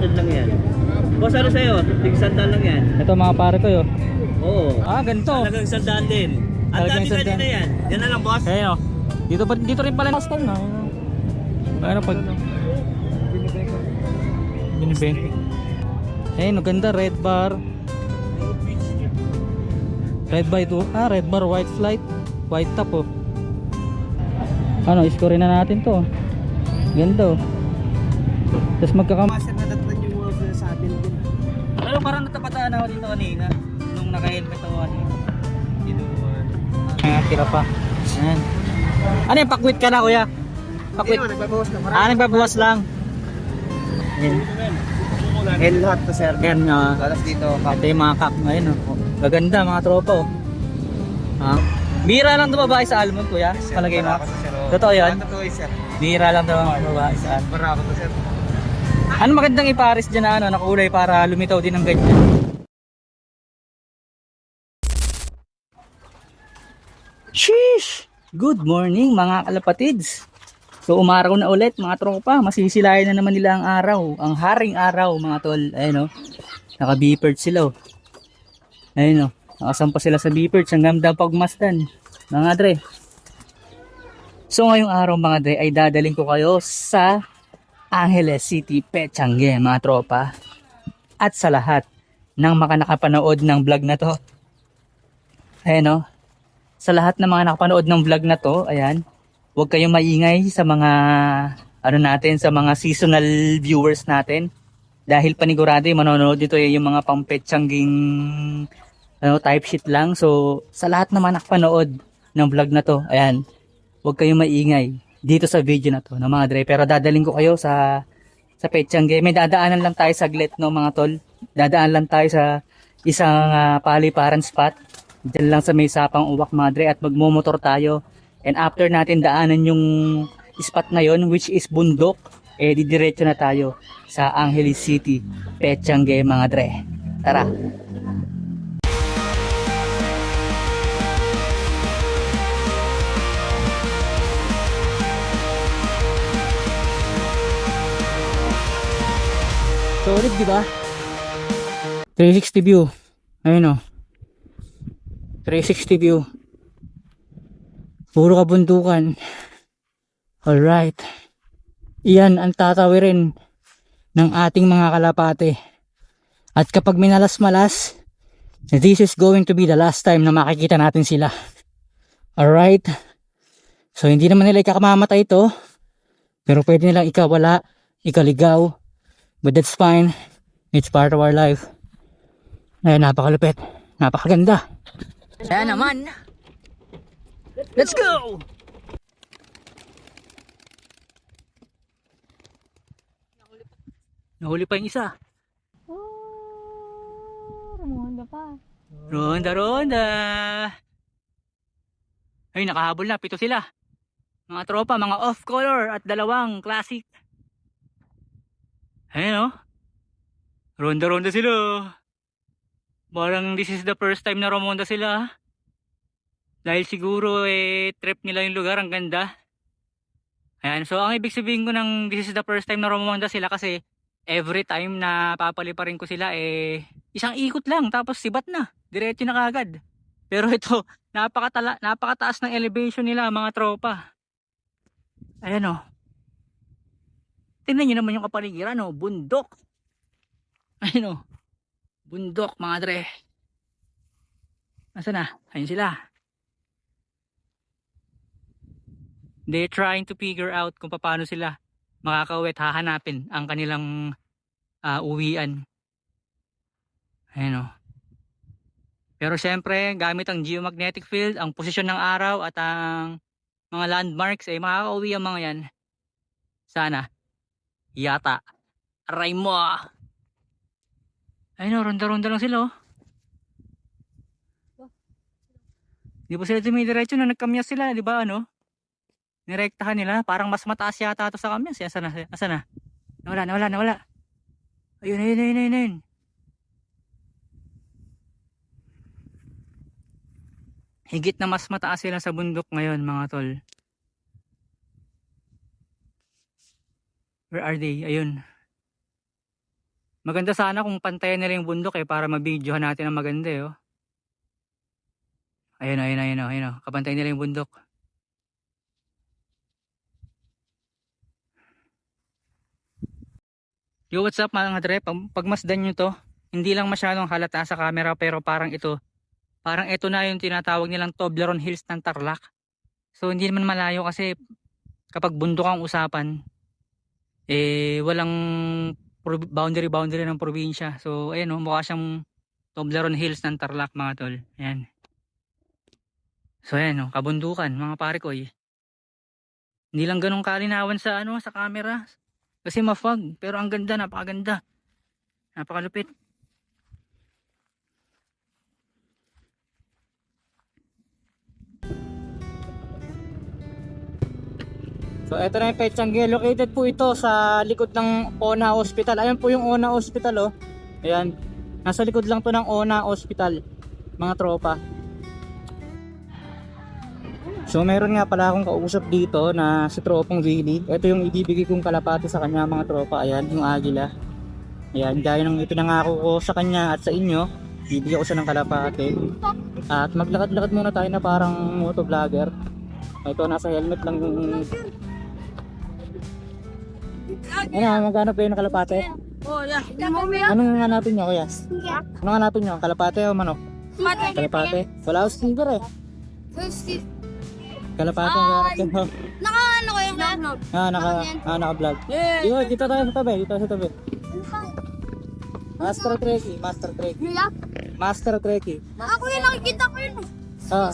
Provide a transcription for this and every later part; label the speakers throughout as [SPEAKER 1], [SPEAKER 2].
[SPEAKER 1] 2,000 lang yan. Boss, ano sa'yo? Tig-100 lang yan.
[SPEAKER 2] Ito mga pare ko yun.
[SPEAKER 1] Oo.
[SPEAKER 2] Ah, ganito.
[SPEAKER 1] Talagang 100 din. Ang
[SPEAKER 2] Talagang
[SPEAKER 1] dati
[SPEAKER 2] 100.
[SPEAKER 1] kanina yan. Yan na lang, boss.
[SPEAKER 2] Ayun o. Dito rin pala last time na. Ano pag binibenta. Ayun, ganda, red bar. Red bar ito. Ah, red bar, white flight. White top oh. Ano, score na natin to. Ganda oh. Tapos
[SPEAKER 1] Master na datnan yung mga sa atin din.
[SPEAKER 2] Pero parang natapataan ako dito kanina nung naka-helmet ako kasi. Dito. Tira pa. Ayan. Ano yung pakwit ka na kuya? Pakwit.
[SPEAKER 1] Nagbabawas na.
[SPEAKER 2] Nagbabawas lang. Ayan.
[SPEAKER 1] And lahat to, sir.
[SPEAKER 2] Ayan nga.
[SPEAKER 1] Galas dito.
[SPEAKER 2] Ito yung mga kak ngayon oh. Gaganda mga tropa oh. Ha? Bira lang ito babae sa almond kuya. Palagay mo. Totoo yan?
[SPEAKER 1] Totoo yun, sir.
[SPEAKER 2] Bira lang ito babae sa almond.
[SPEAKER 1] Barako to, sir.
[SPEAKER 2] Ano magandang ipares dyan na ano, nakulay para lumitaw din ng ganyan? Sheesh! Good morning mga kalapatids. So umaraw na ulit mga tropa. Masisilayan na naman nila ang araw. Ang haring araw mga tol. Ayun o. Naka-beeperts sila o. Ayun o. Nakasampa sila sa beeperts hanggang daw pagmasdan. Mga dre. So ngayong araw mga dre ay dadaling ko kayo sa Angeles City, Petchangue mga tropa. At sa lahat ng mga nakapanood ng vlog na to. Ayan o. Sa lahat ng mga nakapanood ng vlog na to, ayan, huwag kayong maingay sa mga ano natin, sa mga seasonal viewers natin. Dahil panigurado yung manonood dito yung mga pampetsangging ano, type shit lang. So sa lahat ng mga nakapanood ng vlog na to, ayan, huwag kayong maingay dito sa video na to, no, mga dre. Pero dadaling ko kayo sa Petchangue. May dadaanan lang tayo saglit, no, mga tol. Dadaan lang tayo sa isang paliparan spot. Diyan lang sa may sapang uwak, mga dre, at magmomotor tayo. And after natin daanan yung spot na yon, which is bundok, eh didiretso na tayo sa Angeles City, Petchangue, mga dre. Tara. Solid, di ba? 360 view. Ayun oh. 360 view. Puro kabundukan. Alright. Iyan ang tatawirin ng ating mga kalapate. At kapag minalas-malas, this is going to be the last time na makikita natin sila. Alright. So hindi naman nila ikakamamatay ito. Pero pwede nilang ikawala, ikaligaw. But that's fine. It's part of our life. Ayan, napakalupit. Napakaganda. Ayan naman. Let's go! Nahuli pa yung isa.
[SPEAKER 3] Oh, Ronda pa.
[SPEAKER 2] Ronda. Ay, nakahabol na. 7 sila. Mga tropa, mga off-color at 2 classic. Ayan o. Ronda sila. Parang this is the first time na rumonda sila. Dahil siguro trip nila yung lugar. Ang ganda. Ayan. So ang ibig sabihin ko ng this is the first time na rumonda sila kasi every time na papaliparin ko sila isang ikot lang tapos sibat na. Diretso na kagad. Pero ito napakataas ng elevation nila mga tropa. Ayan o. Tingnan nyo naman yung kapaligiran o. Bundok. Ayun o. Bundok mga dre. Nasaan na? Ayun sila. They're trying to figure out kung paano sila makakauwi at hahanapin ang kanilang uwian. Ayun o. Pero syempre gamit ang geomagnetic field, ang posisyon ng araw at ang mga landmarks makakauwi ang mga yan. Sana. Yata. Aray mo. Ayun o, ronda-ronda lang sila o. Di ba sila dumidiretso na nagkamyas sila, di ba ano? Nirektahan nila, parang mas mataas yata ito sa kamyas. Asa na? Nawala. Ayun. Higit na mas mataas sila sa bundok ngayon mga tol. Where are they? Ayun. Maganda sana kung pantayan nila yung bundok para mabidyohan natin ang maganda Ayun. Kapantay nila yung bundok. Yo, what's up mga dre? Pagmasdan nyo to, hindi lang masyadong halata sa camera pero parang ito na yung tinatawag nilang Toblerone Hills ng Tarlac. So hindi naman malayo kasi kapag bundok ang usapan, walang boundary ng probinsya. So ayun mukha siyang Toblerone Hills ng Tarlac mga tol. Ayan. So ayan kabundukan mga pare ko Hindi lang ganun kalinawan sa sa camera. Kasi ma-fog, pero ang ganda, napakaganda. Napakalupit. So ito na yung Petsangge. Located po ito sa likod ng Ona Hospital. Ayan po yung Ona Hospital Ayan. Nasa likod lang to ng Ona Hospital. Mga tropa. So meron nga pala akong kausap dito na si Tropong Willie. Ito yung ibibigay kong kalapati sa kanya mga tropa. Ayan yung agila. Ayan gaya ng ipinangako ko sa kanya at sa inyo. Bibigyan ko siya ng kalapati. At maglakad-lakad muna tayo na parang motovlogger. Ito nasa helmet lang yung... Ano, magkano pa yun ng kalapati? Anong hanapin nyo kuya? Anong hanapin nyo? Kalapati o manok? Kalapati? Wala ako sticker Kalapati ang hanapin mo.
[SPEAKER 3] Naka-ano ko yung vlog?
[SPEAKER 2] Naka-vlog. Dito tayo sa tabi. Master Trekkie.
[SPEAKER 3] Ako yung nakikita ko yun.
[SPEAKER 2] Sa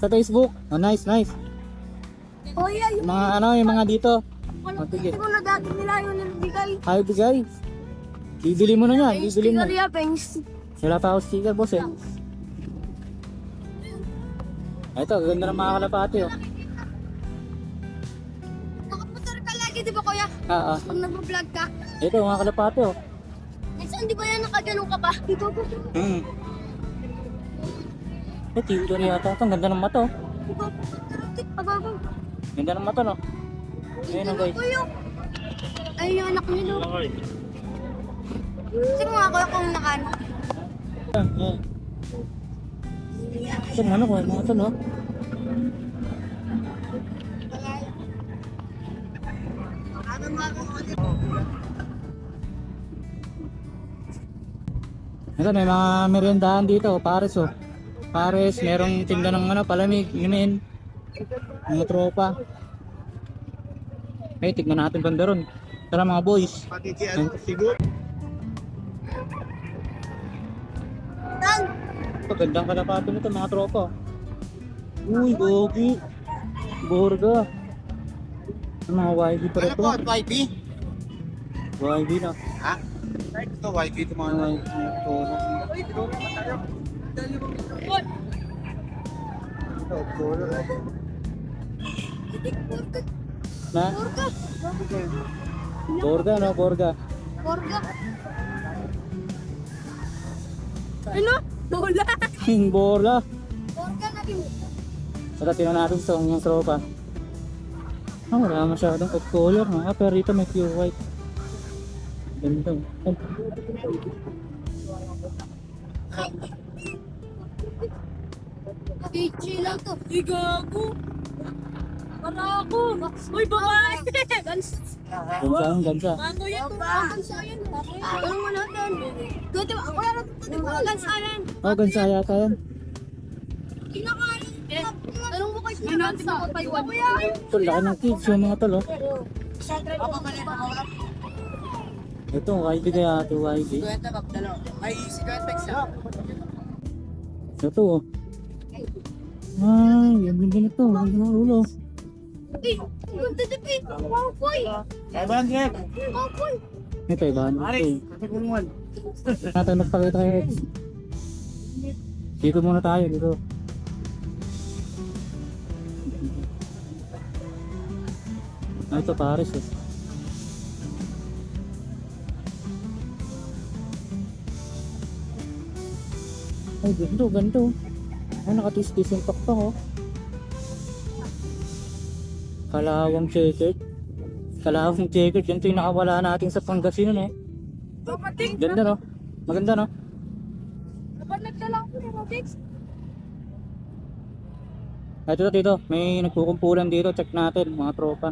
[SPEAKER 2] Facebook. Oh, nice.
[SPEAKER 3] Oh yeah, yung
[SPEAKER 2] Yung mga dito.
[SPEAKER 3] hindi ko na dati nila yung nabigay.
[SPEAKER 2] Ayaw bigay. Bibili mo na yan. Bibili mo.
[SPEAKER 3] Sticker pengs.
[SPEAKER 2] Wala pa ako sticker boss Ito, ganda ng mga kalapati
[SPEAKER 3] Nakaputar ka lagi, di ba kuya? Pag nag-vlog ka.
[SPEAKER 2] Ito, mga kalapati
[SPEAKER 3] Saan di ba yan nakaganong ka pa? Dito ko.
[SPEAKER 2] Tito na yata ito. Ang ganda ng mata Ganda ng mata Ayan guys.
[SPEAKER 3] Ay, yung anak niyo. Sige nga kuya kung nakano.
[SPEAKER 2] Ayan. Ito ano ko, mga ito Ito may mga meriendahan dito, Pares Pares, merong tinda ng palamig, inumin. Mga tropa. Tignan natin banda ron. Tara mga boys. Gandang kalapati nito mga tropa. Uy, gogi. Borga. Mga YB pa rin ito.
[SPEAKER 4] Ano po, YB?
[SPEAKER 2] YB na.
[SPEAKER 4] Ha? Ito, YB ito mga
[SPEAKER 2] YB na? Borga.
[SPEAKER 3] Borga. Ano? Bola.
[SPEAKER 2] Bola.
[SPEAKER 3] Borga na din.
[SPEAKER 2] Saka tingnan natin sa mga tropa. Wala masyadong off color pero dito may pure white. Ganda.
[SPEAKER 3] Pichi lang to. Igago. Para ako. Uy, babae.
[SPEAKER 2] Gansa.
[SPEAKER 3] Ano yan? Gansa yan. Tanong mo natin. Dito, ako yan. Gansa yan.
[SPEAKER 2] Gansa yata yan.
[SPEAKER 3] Kinakain. Tanong mo kayo sila gansa.
[SPEAKER 2] Ito, laki ng kids yung mga talo. Ito, YB kaya ito, YB.
[SPEAKER 4] May 50 siya.
[SPEAKER 2] Ito, Ay, yung ganda nito. Ang ganda ng ulo.
[SPEAKER 3] Eh, ganda dipin. Wow, boy. Wow, boy.
[SPEAKER 2] Ito, ibahan dito.
[SPEAKER 4] Katagulungan.
[SPEAKER 2] Natin magpakita kayo. Dito muna tayo, dito. Ito, Paris Ay, ganito. Ay, nakatis-tis yung pakpang Kalawang checkered. Yan ito yung nakawala natin sa Pangasinan
[SPEAKER 3] Kapatid,
[SPEAKER 2] Ganda no? Maganda no?
[SPEAKER 3] dapat nagdala ako ng Rolex.
[SPEAKER 2] Ito dito, may nagkukumpulan dito. Check natin mga tropa.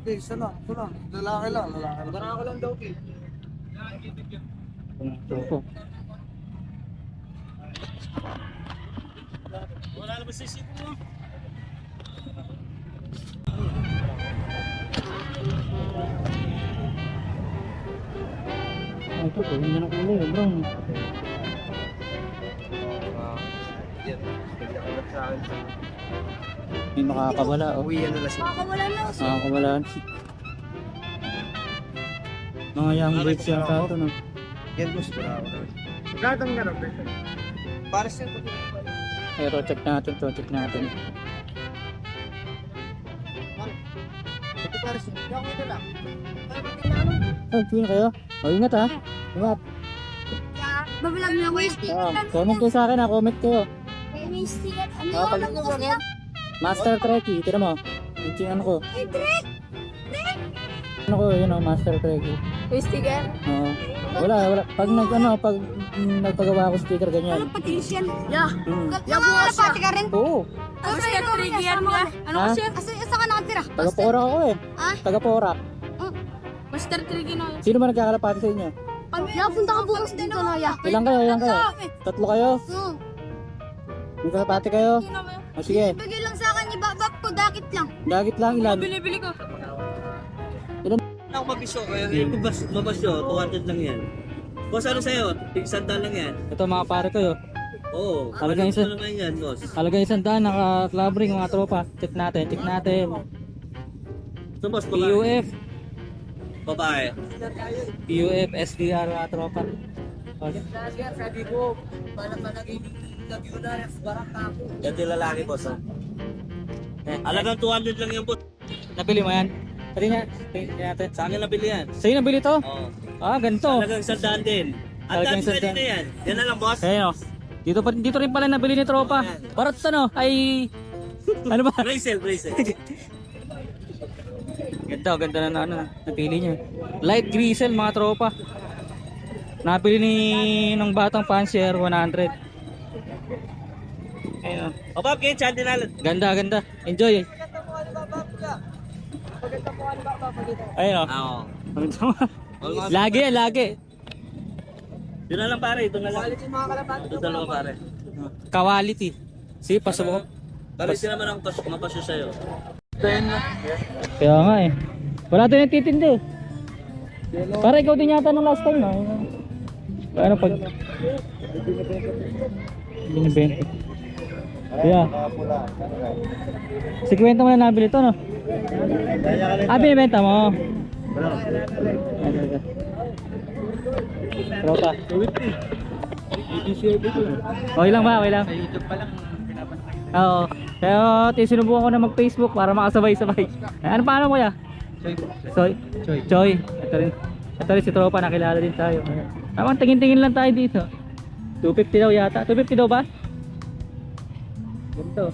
[SPEAKER 4] Hindi, isa lang. Ito lang. Lalaki lang. Barako lang daw, eh.
[SPEAKER 2] Tropa.
[SPEAKER 1] Wala na ba sa isip mo?
[SPEAKER 2] Ito po, hindi na kulay. Brown. May makakawala. Oh.
[SPEAKER 4] Uwi, ano na siya.
[SPEAKER 3] Makakawala na.
[SPEAKER 2] Makakawala. Mga young breeds yata ito no?
[SPEAKER 4] Yan, boss. Barako na. Gatang nga rin. Para siya.
[SPEAKER 2] Pero check natin to, check natin.
[SPEAKER 4] Ito para siya. Yung ito lang.
[SPEAKER 2] Oh, tingin kayo. Oh, ingat ha. Ingat.
[SPEAKER 3] Babalag na ako yung
[SPEAKER 2] Comment kayo sa akin ha, comment kayo.
[SPEAKER 3] May sticker. Ano
[SPEAKER 2] Ah, pag-
[SPEAKER 3] yun? Ano kasi yan?
[SPEAKER 2] Master Trekkie, tira mo. Yung ano ko.
[SPEAKER 3] Ay, Drake!
[SPEAKER 2] Ano ko, yun o, Master Trekkie.
[SPEAKER 3] May sticker?
[SPEAKER 2] Oo. Wala. Pag nagpagawa ako sticker ganyan.
[SPEAKER 3] Ano pati yan? Yeah.
[SPEAKER 2] Hmm.
[SPEAKER 3] Pati ka rin?
[SPEAKER 2] Oo.
[SPEAKER 3] Master Drake yan ka? Ano
[SPEAKER 2] Ha?
[SPEAKER 3] kasi? Asa ka nakatira?
[SPEAKER 2] Taga-pora ako eh.
[SPEAKER 3] Ah?
[SPEAKER 2] Taga-pora.
[SPEAKER 3] Master Drake na.
[SPEAKER 2] Sino ba nagkakalapati sa inyo?
[SPEAKER 3] Napunta ka bukas dito na ya.
[SPEAKER 2] Ilang kayo? Tatlo kayo? May kalapati kayo? O sige,
[SPEAKER 3] Bigay lang sa akin, ibabak ko, dakit lang.
[SPEAKER 2] dagit lang ilan.
[SPEAKER 3] Bili ko.
[SPEAKER 1] Ako mabisyo kayo. Yung mabasyo, 200 lang yan. Boss, ano sa'yo? Sandal lang yan.
[SPEAKER 2] Ito mga pare ko yo.
[SPEAKER 1] Oo.
[SPEAKER 2] Talagang isa.
[SPEAKER 1] Ano naman yan, boss?
[SPEAKER 2] Halaga 100, naka-club ring mga tropa. Check natin.
[SPEAKER 1] So, boss, babae.
[SPEAKER 2] PUF.
[SPEAKER 1] Babae.
[SPEAKER 2] PUF, SDR mga tropa.
[SPEAKER 1] Yan yung lalaki, boss. Oh. Alagang 200 lang yan, boss.
[SPEAKER 2] Nabili mo yan? Pati nga, tingnan natin.
[SPEAKER 1] Sa akin nabili yan.
[SPEAKER 2] Sa'yo nabili to?
[SPEAKER 1] Oo.
[SPEAKER 2] Ah, ganito.
[SPEAKER 1] Talagang sandaan din. Ang
[SPEAKER 2] Talagang
[SPEAKER 1] dami
[SPEAKER 2] sandaan.
[SPEAKER 1] na yan. Yan na lang, boss.
[SPEAKER 2] Kaya no. Dito rin pala nabili ni tropa. Barat ano, ay... Ano ba?
[SPEAKER 1] Bracelet.
[SPEAKER 2] Ganda na ano, napili niya. Light grisel mga tropa. Napili ni ng batang fancier 100. Ayun.
[SPEAKER 1] O, Bob, kayo, chan din nalang.
[SPEAKER 2] Ganda. Enjoy. Ayun oh.
[SPEAKER 1] Oo.
[SPEAKER 2] Lagi.
[SPEAKER 1] Yun na lang, pare. Ito na lang. Ito dalawa, pare.
[SPEAKER 2] Quality. Si pasok.
[SPEAKER 1] Pare, ito naman ang mapasyo sa'yo.
[SPEAKER 2] Kaya nga eh. Wala din nagtitindi eh. Para ikaw din yata nung last time no? Ano pag... Binibenta. Yeah. 50 mo na nabili ito no? Ah, binibenta mo? Tropa. Okay lang ba? Okay lang. Oo. Pero sinubukan ko na mag-Facebook para makasabay-sabay. Ano paano mo ya? Choy. Ito rin si tropa, nakilala din tayo. Tamang tingin-tingin lang tayo dito. 250 daw yata. 250 daw ba? Ganito.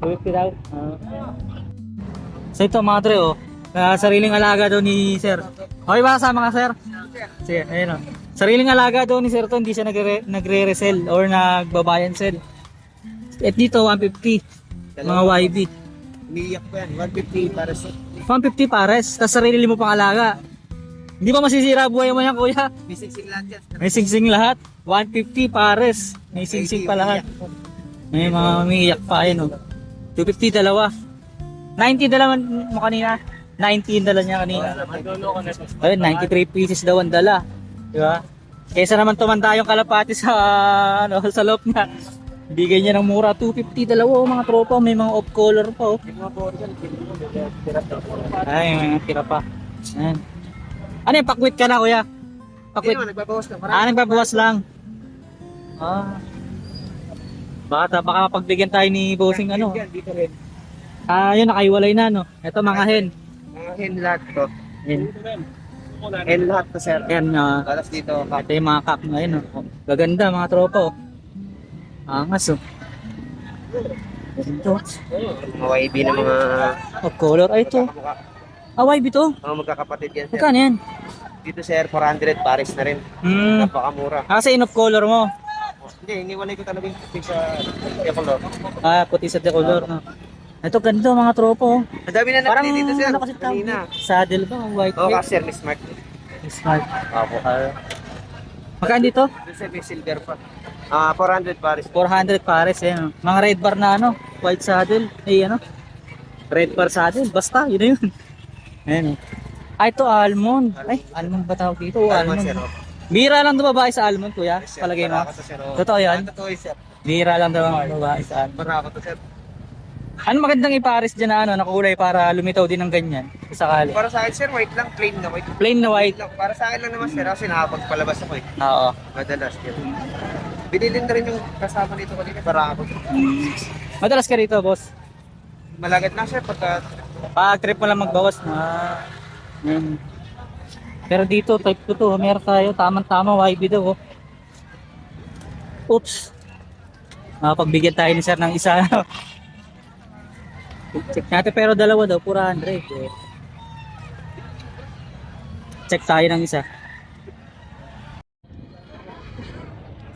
[SPEAKER 2] 250 daw. So ito mga tre oh. Sariling alaga daw ni sir. Okay ba kasama ka sir? Sige, ayun oh. Sariling alaga daw ni sir to, hindi siya nagre-resell or nagbabayan sell. At dito 150 mga YB.
[SPEAKER 4] Umiiyak ko yan. 150 para sa...
[SPEAKER 2] 150 pares, tapos sarili mo pang alaga. Hindi ba masisira buhay mo yan kuya?
[SPEAKER 4] Misingsing lahat yan.
[SPEAKER 2] May singsing lahat. 150 pares. May singsing pa lahat. May mga umiiyak pa yun oh. 250 dalawa. 90 dala mo kanina. 19 dala niya kanina. Ayun, 93 pieces daw ang dala. Di ba? Kaysa naman tumanda yung kalapati sa sa loob niya. Bigay niya ng mura, 250 dalawa mga tropa, may mga off color pa oh. Ay, may mga tira pa. Ayan. Ano yung pakwit ka na kuya? Pakwit?
[SPEAKER 4] Nagbabawas na.
[SPEAKER 2] Nagbabawas lang. Baka pagbigyan tayo ni bossing ano.
[SPEAKER 4] Dito rin.
[SPEAKER 2] Yun nakaiwalay na no. Ito mga hen.
[SPEAKER 4] Mga hen lahat to.
[SPEAKER 2] Hen.
[SPEAKER 4] Hen lahat to, sir.
[SPEAKER 2] Yan
[SPEAKER 4] Alas dito.
[SPEAKER 2] ito yung mga kak ngayon oh. Gaganda mga tropa oh. Angas oh. Ito.
[SPEAKER 4] Mga YB na mga
[SPEAKER 2] Of color. Ay ito. Ah, YB to.
[SPEAKER 4] mga magkakapatid yan, sir.
[SPEAKER 2] Magkano yan?
[SPEAKER 4] Dito, sir, 400 pares na rin. Napakamura.
[SPEAKER 2] Kasi in of color mo.
[SPEAKER 4] Hindi, iniwalay ko talaga yung puti sa color.
[SPEAKER 2] Ah, puti sa decolor. No? Ito ganito mga tropo.
[SPEAKER 4] Ang dami na
[SPEAKER 2] Parang
[SPEAKER 4] nakapili dito, sir.
[SPEAKER 2] ano kasi tawag
[SPEAKER 4] Kanina.
[SPEAKER 2] dito? Saddle ba? White
[SPEAKER 4] Oo,
[SPEAKER 2] plate?
[SPEAKER 4] sir, Miss Mark.
[SPEAKER 2] Smart.
[SPEAKER 4] Opo.
[SPEAKER 2] Magkano dito?
[SPEAKER 4] Dito, sir, may silver pa. 400 pares.
[SPEAKER 2] 400 pares eh. No? Mga red bar na ano, white saddle. Eh ano? Red bar saddle. Basta, yun na yun. Ayan oh. Ah, ito almond. Ay, almond ba tawag dito? Oo,
[SPEAKER 4] Almond,
[SPEAKER 2] almond.
[SPEAKER 4] sir.
[SPEAKER 2] Bira lang dumabae sa almond, kuya.
[SPEAKER 4] Yes, sir.
[SPEAKER 2] Palagay mo.
[SPEAKER 4] Barako to, sir. Oo.
[SPEAKER 2] Totoo yan?
[SPEAKER 4] Totoo yun, sir.
[SPEAKER 2] Bira lang dumabae sa almond.
[SPEAKER 4] Barako to, sir.
[SPEAKER 2] Ano magandang ipares dyan na ano, nakulay para lumitaw din ng ganyan? Kung sakali.
[SPEAKER 4] Para sa akin, sir, white lang. Plain na white.
[SPEAKER 2] Plain na white.
[SPEAKER 4] Lang. Para sa akin lang naman, sir. Kasi nakapagpalabas ako eh.
[SPEAKER 2] Oo.
[SPEAKER 4] Madalas, sir. Binilin na rin yung kasama dito kanina. Barako.
[SPEAKER 2] Madalas ka rito, boss.
[SPEAKER 4] Malagad lang, sir, pagka...
[SPEAKER 2] Pag trip mo lang magbawas na. Pero dito, type 2 to. Meron tayo. Tamang-tama, YB daw. Oh. Oops. Pagbigyan tayo ni sir ng isa. Check natin pero dalawa daw, 400. Eh. Check tayo ng isa.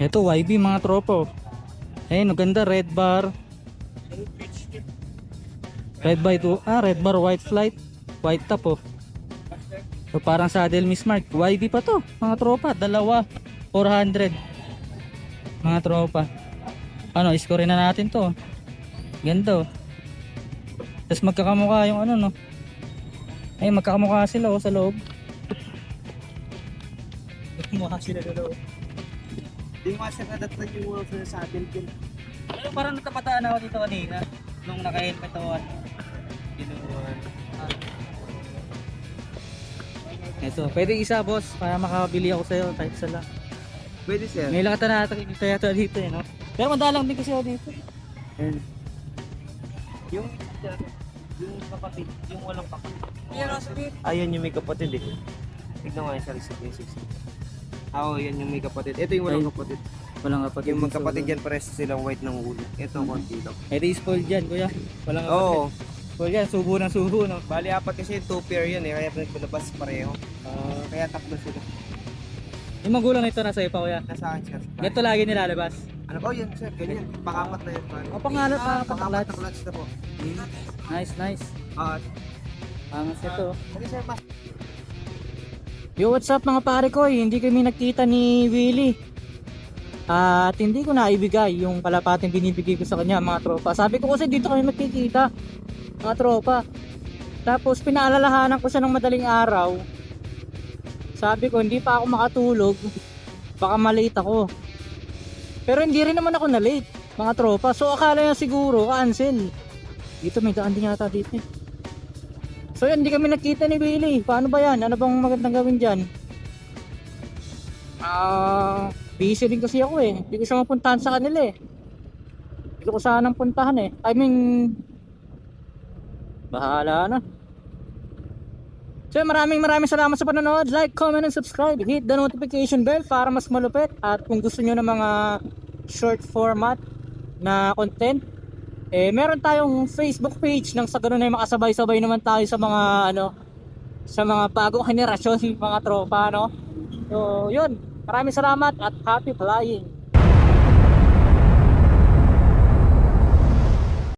[SPEAKER 2] Ito YB mga tropo. Ayun, ganda red bar. Red bar white flight, white top oh. So parang saddle Miss Mark. YB pa to, mga tropa, dalawa 400. Mga tropa. Ano, score na natin to. Ganda oh. Tapos magkakamukha yung ano no. Ay magkakamukha sila oh sa loob. Magkakamukha sila sa loob.
[SPEAKER 4] Yung mga sir, nadatnan yung mga sa atin.
[SPEAKER 2] Ano parang natapataan ako dito kanina nung naka-helmet ako. Ito, pwede isa boss para makabili ako sa'yo kahit isa lang.
[SPEAKER 4] Pwede, sir.
[SPEAKER 2] May lang kita yata dito eh no? Pero madalang din kasi ako dito. Ayan.
[SPEAKER 4] Yung kapatid, yung walang kapatid.
[SPEAKER 3] Aerosmith.
[SPEAKER 4] Ayan yung may kapatid eh. Tignan nga yung sa 60. Oo, yan yung may kapatid. Ito yung walang
[SPEAKER 2] Ay.
[SPEAKER 4] kapatid.
[SPEAKER 2] Walang kapatid.
[SPEAKER 4] Yung magkapatid yan, pares silang white ng ulo. Ito, konti lang.
[SPEAKER 2] Ito is spoiled dyan kuya. Walang kapatid.
[SPEAKER 4] Oo.
[SPEAKER 2] Spoiled yan, subo ng subo no?
[SPEAKER 4] Bali, apat kasi yung 2 pair yan eh. Kaya nagpalabas pareho. Kaya tatlo sila.
[SPEAKER 2] Yung magulang nito nasa iyo pa kuya.
[SPEAKER 4] Nasaan, sir?
[SPEAKER 2] Ganito lagi nilalabas.
[SPEAKER 4] Ano? Oh, yan, sir. Ganyan. Pangapat na yan.
[SPEAKER 2] O pangalan pa
[SPEAKER 4] Pangapat na clutch na po.
[SPEAKER 2] Nice.
[SPEAKER 4] Ah,
[SPEAKER 2] Angas ito.
[SPEAKER 4] sige, sir, mas.
[SPEAKER 2] Yo, what's up mga pare ko? Hindi kami nakita ni Willie. At hindi ko na ibigay yung kalapating binibigay ko sa kanya mga tropa. Sabi ko kasi dito kami magkikita mga tropa. Tapos pinaalalahanan ko siya ng madaling araw. Sabi ko hindi pa ako makatulog. Baka malate ako. Pero hindi rin naman ako na late mga tropa. So akala niya siguro cancel. Dito may daan din yata dito. So yan, hindi kami nakita ni Billy. Paano ba yan? Ano bang magandang gawin dyan? Busy rin kasi ako eh. Hindi ko siya mapuntahan sa kanila eh. Hindi ko sanang puntahan eh. I mean, bahala na. So maraming salamat sa panonood. Like, comment, and subscribe. Hit the notification bell para mas malupit. At kung gusto nyo ng mga short format na content, meron tayong Facebook page nang sa ganun ay makasabay-sabay naman tayo sa mga sa mga bagong henerasyon, mga tropa no. So, yun. Maraming salamat at happy flying.